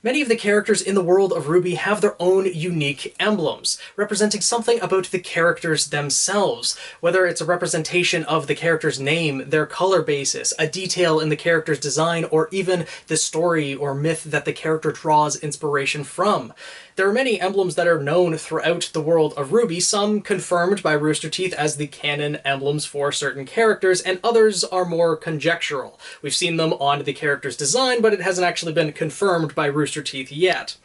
Many of the characters in the world of RWBY have their own unique emblems, representing something about the characters themselves, whether it's a representation of the character's name, their color basis, a detail in the character's design, or even the story or myth that the character draws inspiration from. There are many emblems that are known throughout the world of RWBY, some confirmed by Rooster Teeth as the canon emblems for certain characters, and others are more conjectural. We've seen them on the character's design, but it hasn't actually been confirmed by Rooster Teeth yet.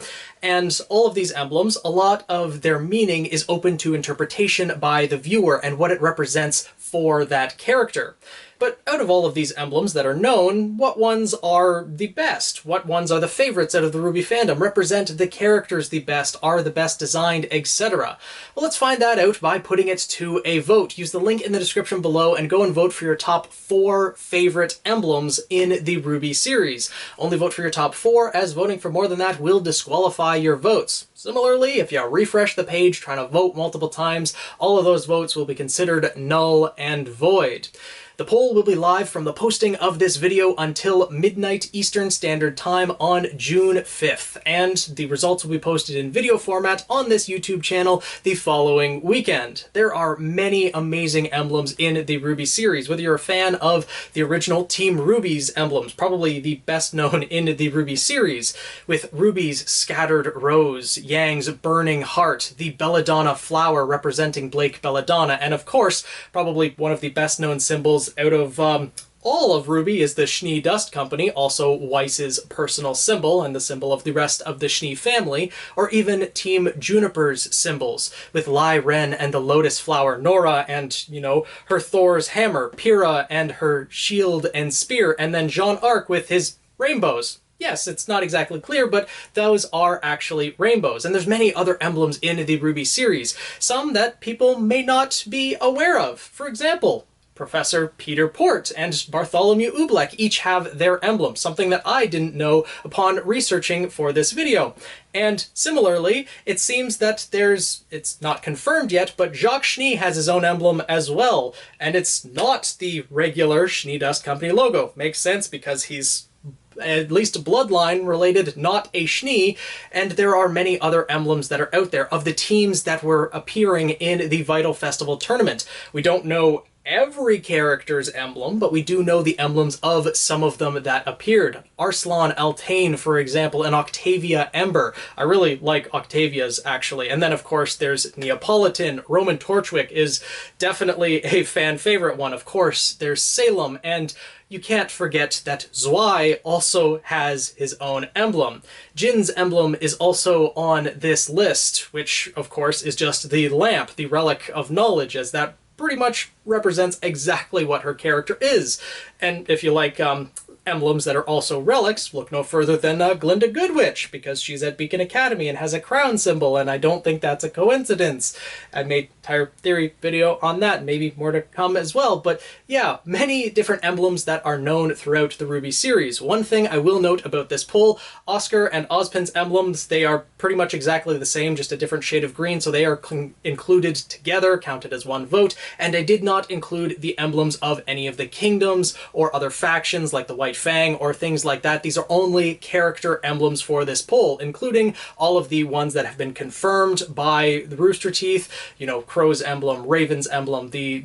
And all of these emblems, a lot of their meaning is open to interpretation by the viewer and what it represents for that character. But out of all of these emblems that are known, what ones are the best? What ones are the favorites out of the RWBY fandom, represent the characters the best, are the best designed, etc.? Well, let's find that out by putting it to a vote. Use the link in the description below and go and vote for your top 4 favorite emblems in the RWBY series. Only vote for your top 4, as voting for more than that will disqualify your votes. Similarly, if you refresh the page trying to vote multiple times, all of those votes will be considered null and void. The poll will be live from the posting of this video until midnight Eastern Standard Time on June 5th, and the results will be posted in video format on this YouTube channel the following weekend. There are many amazing emblems in the RWBY series. Whether you're a fan of the original Team RWBY's emblems, probably the best known in the RWBY series, with RWBY's scattered rose, Yang's burning heart, the belladonna flower representing Blake Belladonna, and of course, probably one of the best known symbols out of all of RWBY is the Schnee Dust Company, also Weiss's personal symbol and the symbol of the rest of the Schnee family, or even Team Juniper's symbols, with Lai Ren and the lotus flower, Nora and, her Thor's hammer, Pyrrha and her shield and spear, and then Jean Arc with his rainbows. Yes, it's not exactly clear, but those are actually rainbows. And there's many other emblems in the RWBY series, some that people may not be aware of. For example, Professor Peter Port and Bartholomew Oobleck each have their emblem, something that I didn't know upon researching for this video. And similarly, it seems that it's not confirmed yet, but Jacques Schnee has his own emblem as well, and it's not the regular Schnee Dust Company logo. Makes sense because he's at least bloodline related, not a Schnee, and there are many other emblems that are out there of the teams that were appearing in the Vital Festival tournament. We don't know every character's emblem, but we do know the emblems of some of them that appeared. Arslan Altain, for example, and Octavia Ember. I really like Octavia's, actually. And then, of course, there's Neapolitan. Roman Torchwick is definitely a fan favorite one. Of course, there's Salem, and you can't forget that Zwei also has his own emblem. Jin's emblem is also on this list, which, of course, is just the lamp, the relic of knowledge, as that pretty much represents exactly what her character is. And if you like emblems that are also relics, look no further than Glinda Goodwitch, because she's at Beacon Academy and has a crown symbol, and I don't think that's a coincidence. I made an entire theory video on that, maybe more to come as well, but yeah, many different emblems that are known throughout the RWBY series. One thing I will note about this poll, Oscar and Ozpin's emblems, they are pretty much exactly the same, just a different shade of green, so they are included together, counted as one vote, and I did not include the emblems of any of the kingdoms or other factions like the White Fang or things like that. These are only character emblems for this poll, including all of the ones that have been confirmed by the Rooster Teeth, Crow's emblem, Raven's emblem, the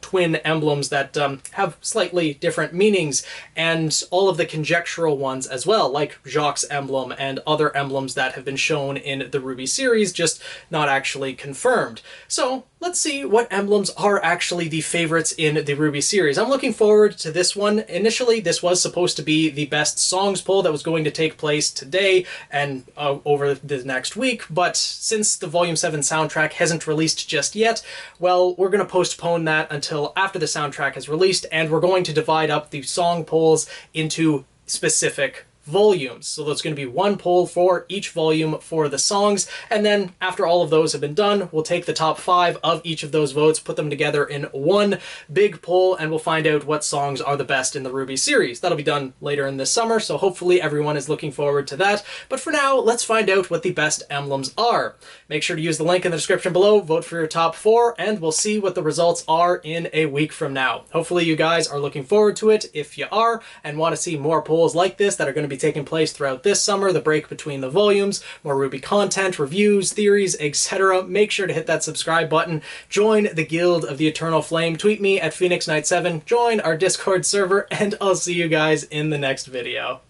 twin emblems that have slightly different meanings, and all of the conjectural ones as well, like Jacques' emblem and other emblems that have been shown in the RWBY series, just not actually confirmed. So let's see what emblems are actually the favorites in the RWBY series. I'm looking forward to this one. Initially, this was supposed to be the best songs poll that was going to take place today and over the next week, but since the Volume 7 soundtrack hasn't released just yet, well, we're going to postpone that until after the soundtrack is released, and we're going to divide up the song polls into specific volumes. So there's going to be one poll for each volume for the songs, and then after all of those have been done, we'll take the top 5 of each of those votes, put them together in one big poll, and we'll find out what songs are the best in the RWBY series. That'll be done later in this summer, so hopefully everyone is looking forward to that. But for now, let's find out what the best emblems are. Make sure to use the link in the description below, vote for your top 4, and we'll see what the results are in a week from now. Hopefully you guys are looking forward to it. If you are, and want to see more polls like this that are going to be taking place throughout this summer, the break between the volumes, more RWBY content, reviews, theories, etc. Make sure to hit that subscribe button, join the Guild of the Eternal Flame, tweet me at Phoenix Knight 7, join our Discord server, and I'll see you guys in the next video.